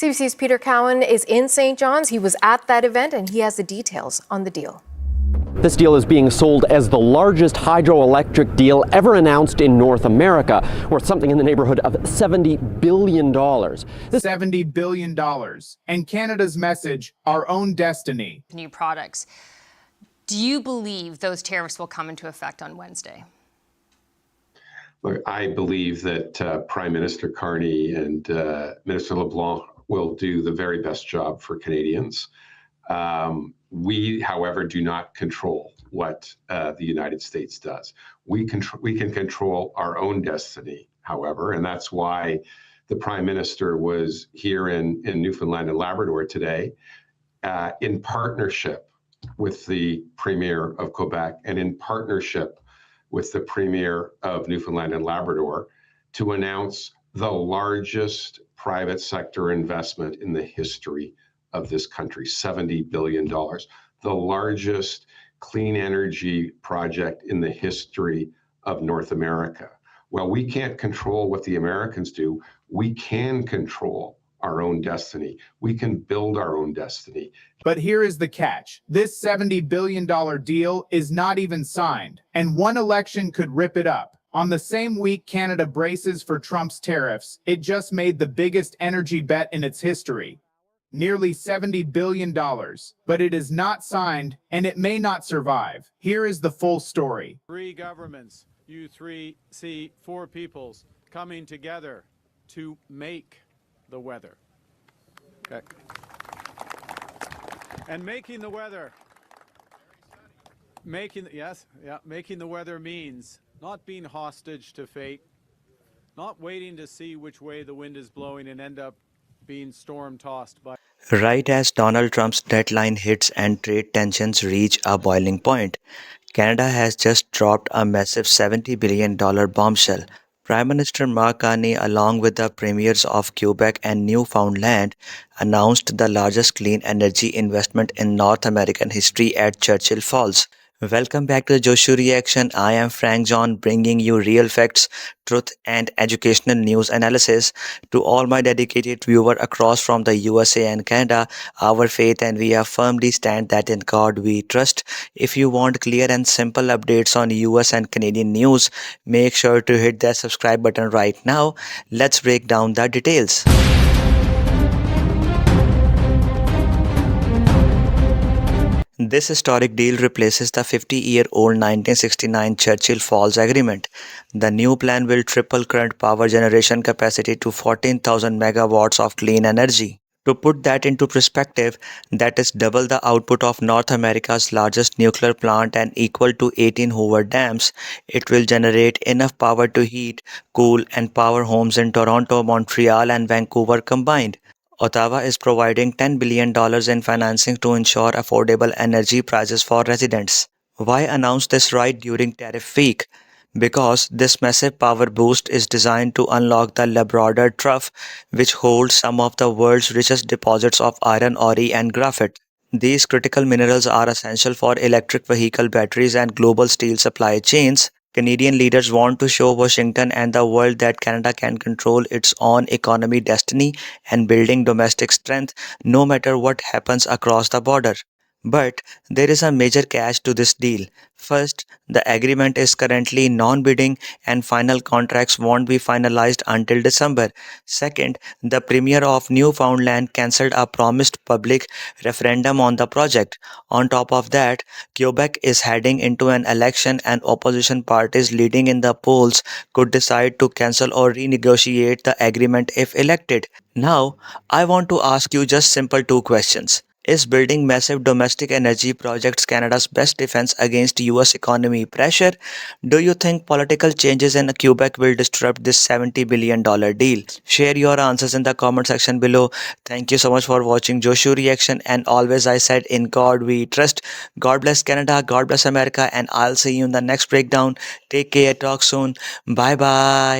CBC's Peter Cowan is in St. John's. He was at that event and he has the details on the deal. This deal is being sold as the largest hydroelectric deal ever announced in North America, worth something in the neighborhood of $70 billion. $70 billion. And Canada's message, our own destiny. New products. Do you believe those tariffs will come into effect on Wednesday? Look, I believe that Prime Minister Carney and Minister LeBlanc will do the very best job for Canadians. We, however, do not control what the United States does. We can control our own destiny, however, and that's why the Prime Minister was here in Newfoundland and Labrador today in partnership with the Premier of Quebec and in partnership with the Premier of Newfoundland and Labrador to announce the largest private sector investment in the history of this country, $70 billion, the largest clean energy project in the history of North America. Well, we can't control what the Americans do. We can control our own destiny. We can build our own destiny. But here is the catch. This $70 billion deal is not even signed, and one election could rip it up. On the same week Canada braces for Trump's tariffs, it just made the biggest energy bet in its history. Nearly $70 billion, but it is not signed and it may not survive. Here is the full story. 3 governments, you see 4 peoples coming together to make the weather. Okay. And making the weather. Making the weather means not being hostage to fate, not waiting to see which way the wind is blowing and end up being storm-tossed by. Right as Donald Trump's deadline hits and trade tensions reach a boiling point, Canada has just dropped a massive $70 billion bombshell. Prime Minister Mark Carney, along with the premiers of Quebec and Newfoundland, announced the largest clean energy investment in North American history at Churchill Falls. Welcome back to the Joshu Reaction. I am Frank John, bringing you real facts, truth and educational news analysis to all my dedicated viewers across from the USA and Canada. Our faith and we are firmly stand that in God we trust. If you want clear and simple updates on US and Canadian news, make sure to hit that subscribe button right now. Let's break down the details. This historic deal replaces the 50-year-old 1969 Churchill Falls Agreement. The new plan will triple current power generation capacity to 14,000 megawatts of clean energy. To put that into perspective, that is double the output of North America's largest nuclear plant and equal to 18 Hoover dams. It will generate enough power to heat, cool and power homes in Toronto, Montreal and Vancouver combined. Ottawa is providing $10 billion in financing to ensure affordable energy prices for residents. Why announce this right during tariff week? Because this massive power boost is designed to unlock the Labrador Trough, which holds some of the world's richest deposits of iron ore and graphite. These critical minerals are essential for electric vehicle batteries and global steel supply chains. Canadian leaders want to show Washington and the world that Canada can control its own economy destiny and building domestic strength no matter what happens across the border. But there is a major catch to this deal. First, the agreement is currently non-bidding and final contracts won't be finalized until December. Second, the Premier of Newfoundland cancelled a promised public referendum on the project. On top of that, Quebec is heading into an election and opposition parties leading in the polls could decide to cancel or renegotiate the agreement if elected. Now, I want to ask you just simple 2 questions. Is building massive domestic energy projects Canada's best defense against US economy pressure? Do you think political changes in Quebec will disrupt this $70 billion deal? Share your answers in the comment section below. Thank you so much for watching Joshu Reaction, and always I said in God we trust. God bless Canada, God bless America, and I'll see you in the next breakdown. Take care, talk soon. Bye bye.